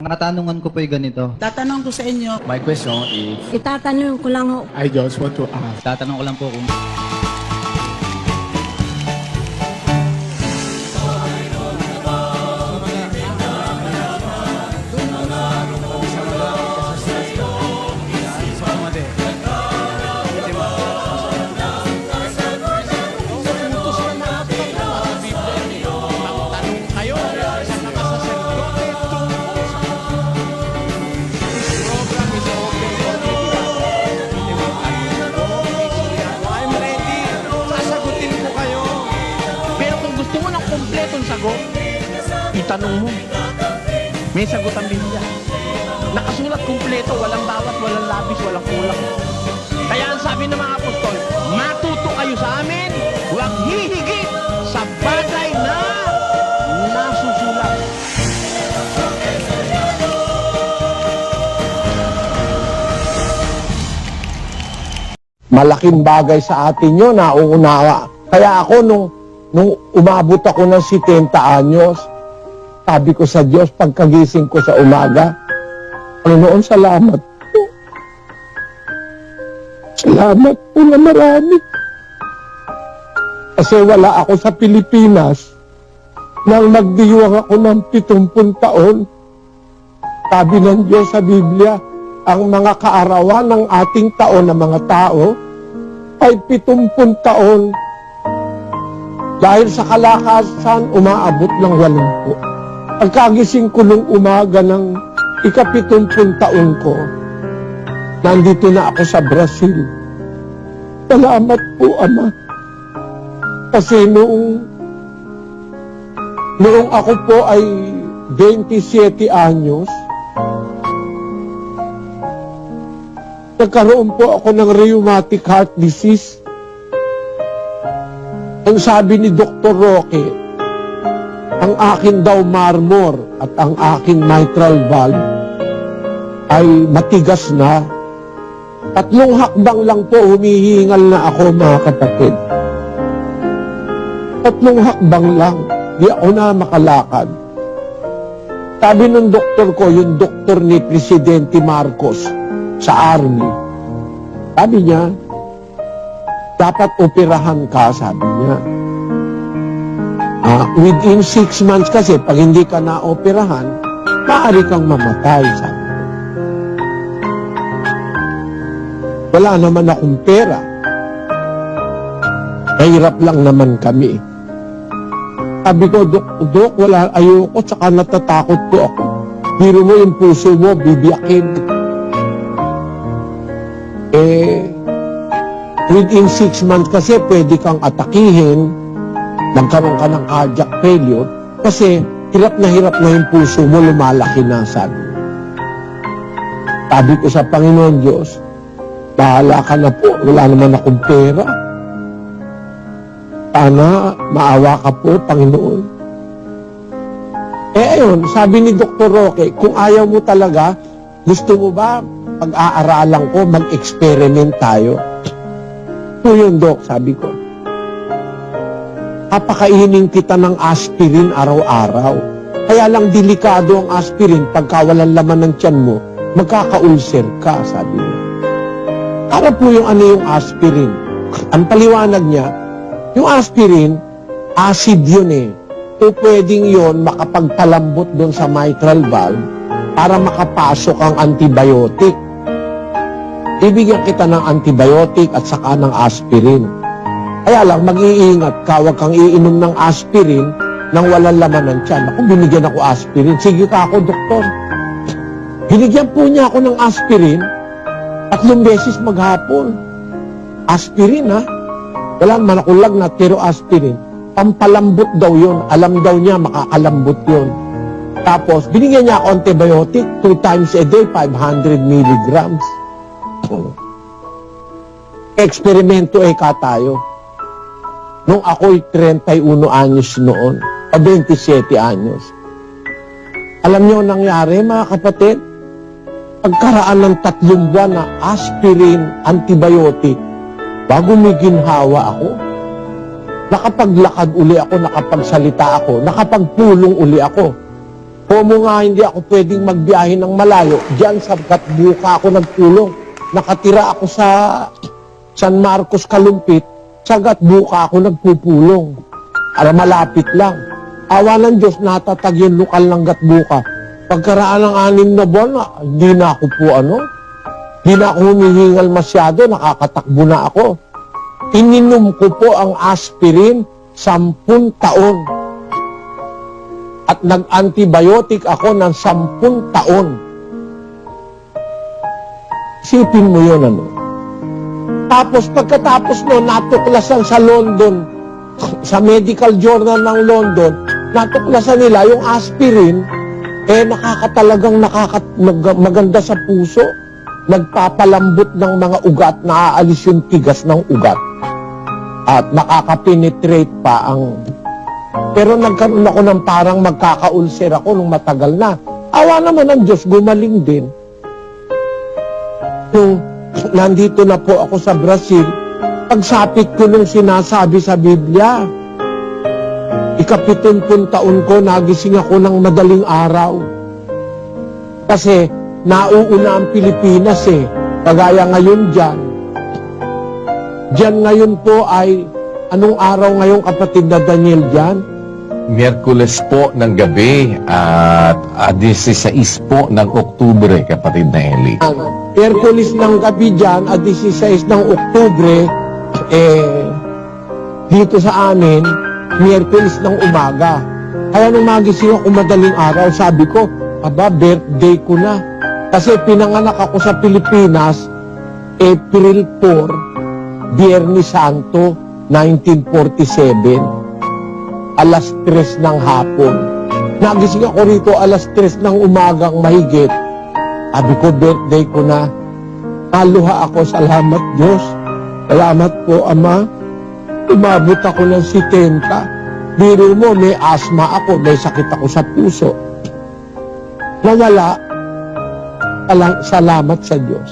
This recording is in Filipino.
Ang katanungan ko po ay ganito. Tatanong ko sa inyo, My question is, Itatanong ko lang ho. I just want to ask, Tatanong ko lang po kung I'm ready. Sasagutin ko kayo. Pero kung gusto mo ng kompletong sagot, itanong mo. May sagot ang Biblia. Nakasulat kompleto, walang bawat, walang labis, walang kulang. Kaya ang sabi ng mga apostol, matuto kayo sa amin, huwag hihigit sa bagay na nasusulat. Malaking bagay sa atin yun, nauunawa. Kaya ako, nung umabot ako ng 70 anyos, sabi ko sa Diyos, pagkagising ko sa umaga, Panginoon, salamat po. Salamat po na marami. Kasi wala ako sa Pilipinas nang magdiwang ako ng 70 taon. Sabi ng Diyos sa Biblia, ang mga kaarawan ng ating taon ng mga tao ay 70 taon. Dahil sa kalakasan, umaabot ng 80. Pagkagising ko nung umaga ng ika-70 taon ko, nandito na ako sa Brazil. Salamat po, Ama. Kasi noong ako po ay 27 anyos, nagkaroon po ako ng rheumatic heart disease. Ang sabi ni Dr. Roque, ang akin daw marmor at ang aking mitral valve ay matigas na. 3 hakbang lang po, humihingal na ako, mga kapatid. 3 hakbang lang, di ako na makalakad. Sabi ng doktor ko, yung doktor ni Presidente Marcos sa army, sabi niya, dapat operahan ka, sabi niya. Within 6 months kasi, pag hindi ka na-operahan, maaari kang mamatay, sabi niya. Wala naman akong pera. Mahirap lang naman kami. Sabi ko, Dok, wala, ayoko, tsaka natatakot po ako. Biro mo yung puso mo, bibiyakin. Within 6 months kasi pwede kang atakihin, magkaroon ka ng cardiac failure, kasi hirap na yung puso mo, lumalaki na, sabi. Sabi ko sa Panginoon Diyos, bahala ka na po, wala naman akong pera. Sana maawa ka po, Panginoon. Ayun, sabi ni Dr. Roque, kung ayaw mo talaga, gusto mo ba pag-aaralan ko, mag-experiment tayo? Ito yun, Dok, sabi ko. Papakainin kita ng aspirin araw-araw. Kaya lang delikado ang aspirin pagka walang laman ng tiyan mo, magkaka-ulcer ka, sabi niya. Para po yung ano yung aspirin. Ang paliwanag niya, yung aspirin, acid yun eh. So pwedeng yun makapagpalambot doon sa mitral valve para makapasok ang antibiotic. Ibigyan kita ng antibiotic at saka ng aspirin. Kaya lang, mag-iingat ka, huwag kang iinom ng aspirin nang walang laman ng tiyan. Ako, binigyan ako aspirin. Sige ka ako, doktor. Binigyan po niya ako ng aspirin 3 beses maghapon. Aspirin, ha? Wala naman ako lagnat, pero aspirin. Pampalambot daw yun. Alam daw niya, makakalambot yun. Tapos, binigyan niya ako antibiotic 2 times a day, 500 milligrams. Eksperimento ka tayo. Nung ako'y 31 anyos noon, o 27 anyos. Alam niyo ang nangyari, mga kapatid? Pagkaraan ng 3 buwan na aspirin, antibiotic, bago may ginhawa ako, nakapaglakad uli ako, nakapagsalita ako, nakapagpulong uli ako. Como nga hindi ako pwedeng magbiyahe ng malayo, diyan sa Gatbuka ako nagpulong. Nakatira ako sa San Marcos, Kalumpit, sa Gatbuka ako nagpupulong. Para malapit lang. Awa ng Diyos, natatag yung lokal ng Gatbuka. Pagkaraan ng 6 na buwan, hindi na ako hindi na ako humihingal masyado, nakakatakbo na ako. Ininom ko po ang aspirin 10 taon. At nag-antibiotic ako ng 10 taon. Isipin mo yun, Tapos pagkatapos no, natuklasan sa London, sa medical journal ng London, natuklasan nila yung aspirin, maganda sa puso, nagpapalambot ng mga ugat, naaalis yung tigas ng ugat, at nakaka-penetrate pa ang... Pero nagkaroon ako ng parang magkaka-ulcer ako nung matagal na. Awa naman ng Diyos, gumaling din. Nung nandito na po ako sa Brazil, pagsapit ko nung sinasabi sa Biblia, ika-70 taon ko, nagising ako ng madaling araw. Kasi nauuna ang Pilipinas kagaya ngayon dyan. Dyan ngayon po ay, anong araw ngayon kapatid na Daniel dyan? Miyerkules po ng gabi at 16 po ng Oktubre, kapatid na Eli. Miyerkules ng gabi dyan at 16 ng Oktubre, dito sa amin, Miyerkules ng umaga. Kaya nung magising ako madaling araw, sabi ko, birthday ko na. Kasi pinanganak ako sa Pilipinas, April 4, Biyernes Santo, 1947. Alas 3 ng hapon. Nagising ako rito alas 3 ng umagang mahigit. Sabi ko, birthday ko na. Naluha ako, salamat Diyos. Salamat po, Ama. Umabot ako ng 70. Biro mo, may asma ako, may sakit ako sa puso. Nawala. Salamat sa Diyos.